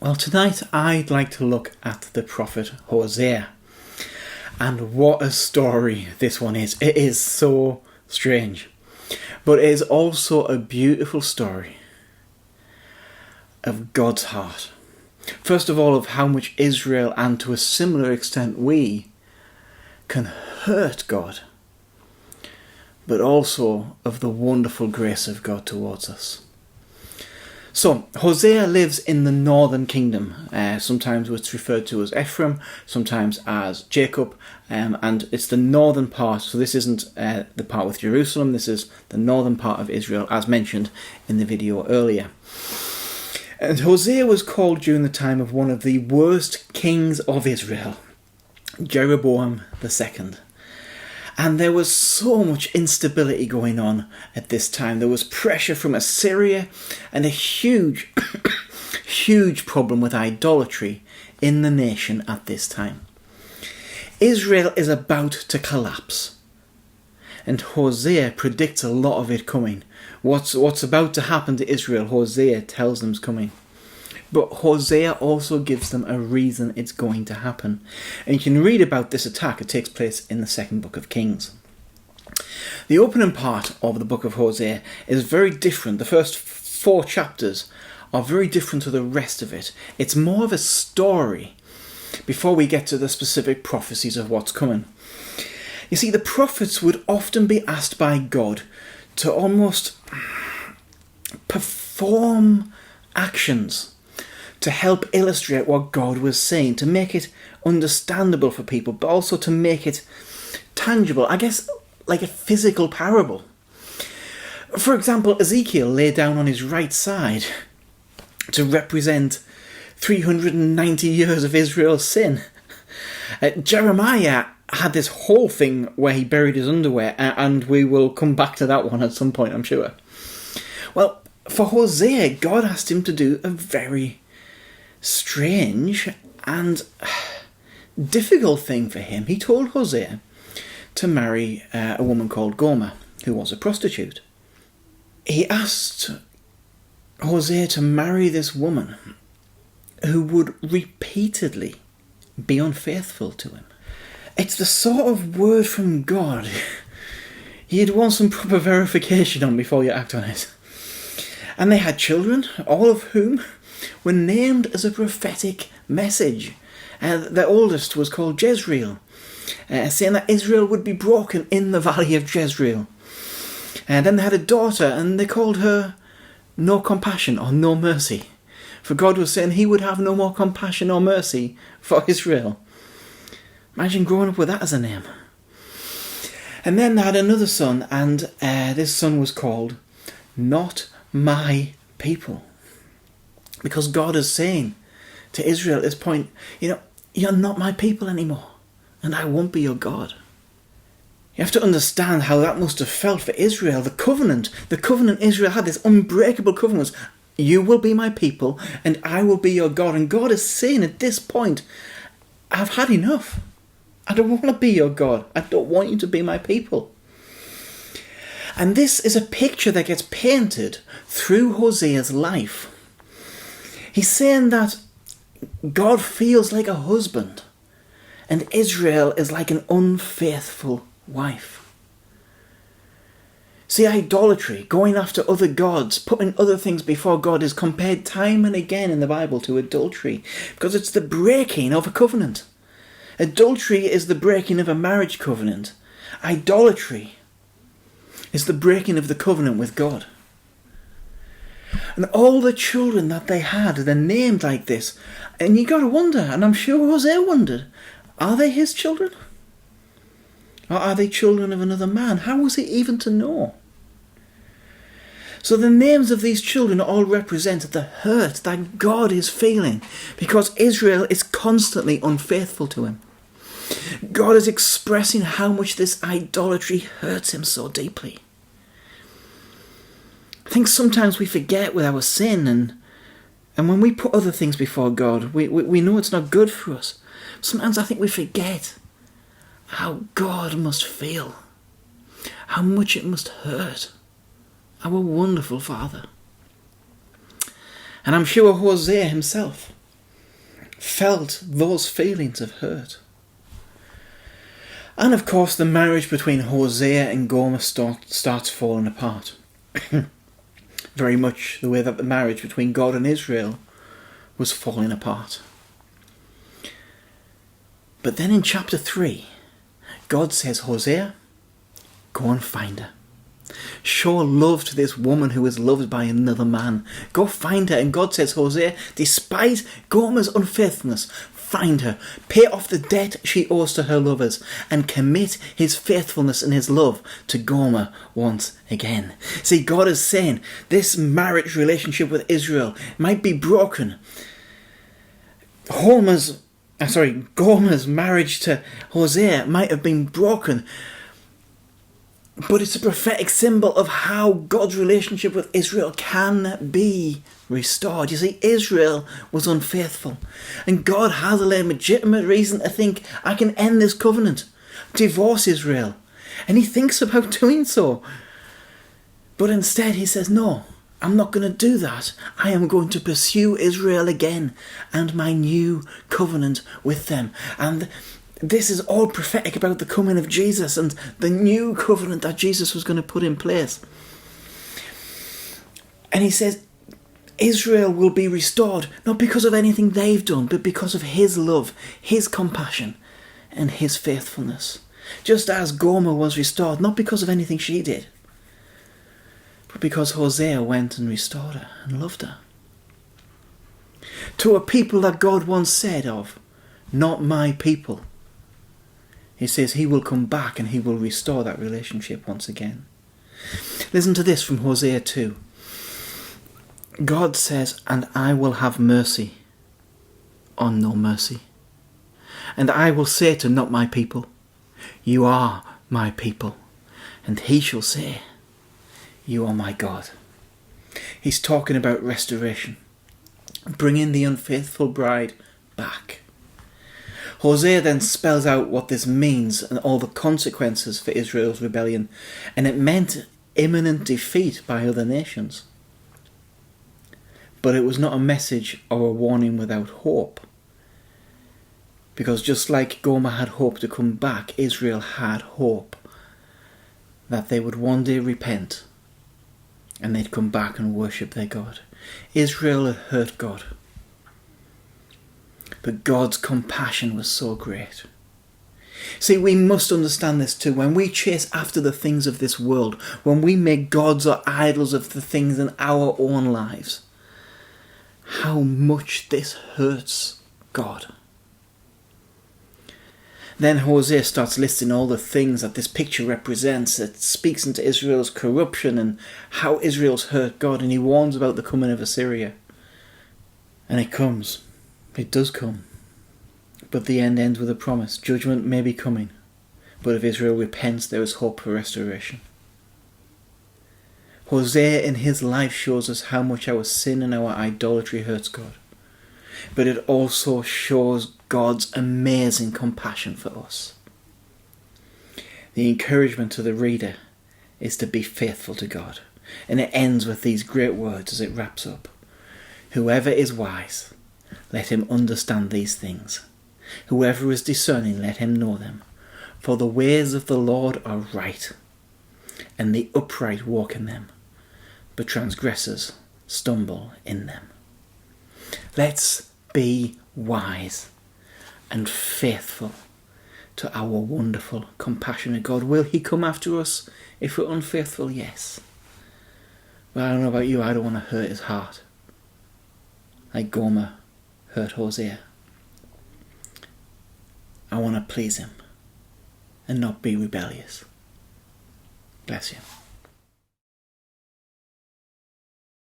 Well, tonight I'd like to look at the prophet Hosea. And what a story this one is. It is so strange. But it is also a beautiful story of God's heart. First of all, of how much Israel, and to a similar extent we, can hurt God. But also of the wonderful grace of God towards us. So, Hosea lives in the northern kingdom. Sometimes it's referred to as Ephraim, sometimes as Jacob, and it's the northern part. So this isn't the part with Jerusalem, this is the northern part of Israel, as mentioned in the video earlier. And Hosea was called during the time of one of the worst kings of Israel, Jeroboam II. And there was so much instability going on at this time. There was pressure from Assyria and a huge, huge problem with idolatry in the nation at this time. Israel is about to collapse. And Hosea predicts a lot of it coming. What's about to happen to Israel, Hosea tells them is coming. But Hosea also gives them a reason it's going to happen. And you can read about this attack. It takes place in the second book of Kings. The opening part of the book of Hosea is very different. The first 4 chapters are very different to the rest of it. It's more of a story before we get to the specific prophecies of what's coming. You see, the prophets would often be asked by God to almost perform actions to help illustrate what God was saying, to make it understandable for people, but also to make it tangible, I guess like a physical parable. For example, Ezekiel lay down on his right side to represent 390 years of Israel's sin. Jeremiah had this whole thing where he buried his underwear, and we will come back to that one at some point, I'm sure. Well, for Hosea, God asked him to do a very strange and difficult thing for him. He told Hosea to marry a woman called Gomer, who was a prostitute. He asked Hosea to marry this woman who would repeatedly be unfaithful to him. It's the sort of word from God you'd want some proper verification on before you act on it. And they had children, all of whom were named as a prophetic message. The oldest was called Jezreel, saying that Israel would be broken in the valley of Jezreel. And then they had a daughter, and they called her No Compassion or No Mercy. For God was saying he would have no more compassion or mercy for Israel. Imagine growing up with that as a name. And then they had another son, and this son was called Not My People. Because God is saying to Israel at this point, you're not my people anymore, and I won't be your God. You have to understand how that must have felt for Israel. The covenant Israel had, this unbreakable covenant, was, you will be my people, and I will be your God. And God is saying at this point, I've had enough. I don't want to be your God. I don't want you to be my people. And this is a picture that gets painted through Hosea's life. He's saying that God feels like a husband and Israel is like an unfaithful wife. See, idolatry, going after other gods, putting other things before God, is compared time and again in the Bible to adultery, because it's the breaking of a covenant. Adultery is the breaking of a marriage covenant. Idolatry is the breaking of the covenant with God. And all the children that they had, they're named like this. And you got to wonder, and I'm sure Hosea wondered, are they his children? Or are they children of another man? How was he even to know? So the names of these children all represent the hurt that God is feeling because Israel is constantly unfaithful to him. God is expressing how much this idolatry hurts him so deeply. I think sometimes we forget with our sin, and when we put other things before God, we know it's not good for us. Sometimes I think we forget how God must feel, how much it must hurt our wonderful Father. And I'm sure Hosea himself felt those feelings of hurt. And of course the marriage between Hosea and Gomer starts falling apart. Very much the way that the marriage between God and Israel was falling apart. But then in chapter 3, God says, Hosea, go and find her. Show love to this woman who is loved by another man. Go find her. And God says, Hosea, despite Gomer's unfaithfulness, find her, pay off the debt she owes to her lovers, and commit his faithfulness and his love to Gomer once again. See, God is saying this marriage relationship with Israel might be broken. Gomer's marriage to Hosea might have been broken, but it's a prophetic symbol of how God's relationship with Israel can be restored. You see, Israel was unfaithful, and God has a legitimate reason to think, I can end this covenant, divorce Israel, and he thinks about doing so. But instead he says, no, I'm not going to do that. I am going to pursue Israel again and my new covenant with them. And this is all prophetic about the coming of Jesus and the new covenant that Jesus was going to put in place. And he says, Israel will be restored, not because of anything they've done, but because of his love, his compassion, and his faithfulness. Just as Gomer was restored, not because of anything she did, but because Hosea went and restored her and loved her. To a people that God once said of, not my people, he says he will come back and he will restore that relationship once again. Listen to this from Hosea 2. God says, and I will have mercy on no mercy. And I will say to not my people, you are my people. And he shall say, you are my God. He's talking about restoration, bringing the unfaithful bride back. Hosea then spells out what this means and all the consequences for Israel's rebellion, and it meant imminent defeat by other nations. But it was not a message or a warning without hope. Because just like Gomer had hope to come back, Israel had hope that they would one day repent and they'd come back and worship their God. Israel had hurt God, but God's compassion was so great. See, we must understand this too. When we chase after the things of this world, when we make gods or idols of the things in our own lives, how much this hurts God. Then Hosea starts listing all the things that this picture represents. It speaks into Israel's corruption and how Israel's hurt God, and he warns about the coming of Assyria. And it comes. It does come. But the end ends with a promise. Judgment may be coming, but if Israel repents, there is hope for restoration. Hosea in his life shows us how much our sin and our idolatry hurts God. But it also shows God's amazing compassion for us. The encouragement to the reader is to be faithful to God. And it ends with these great words as it wraps up. Whoever is wise, let him understand these things. Whoever is discerning, let him know them. For the ways of the Lord are right, and the upright walk in them, but transgressors stumble in them. Let's be wise and faithful to our wonderful, compassionate God. Will he come after us if we're unfaithful? Yes. But I don't know about you, I don't want to hurt his heart like Gomer hurt Hosea. I want to please him and not be rebellious. Bless you.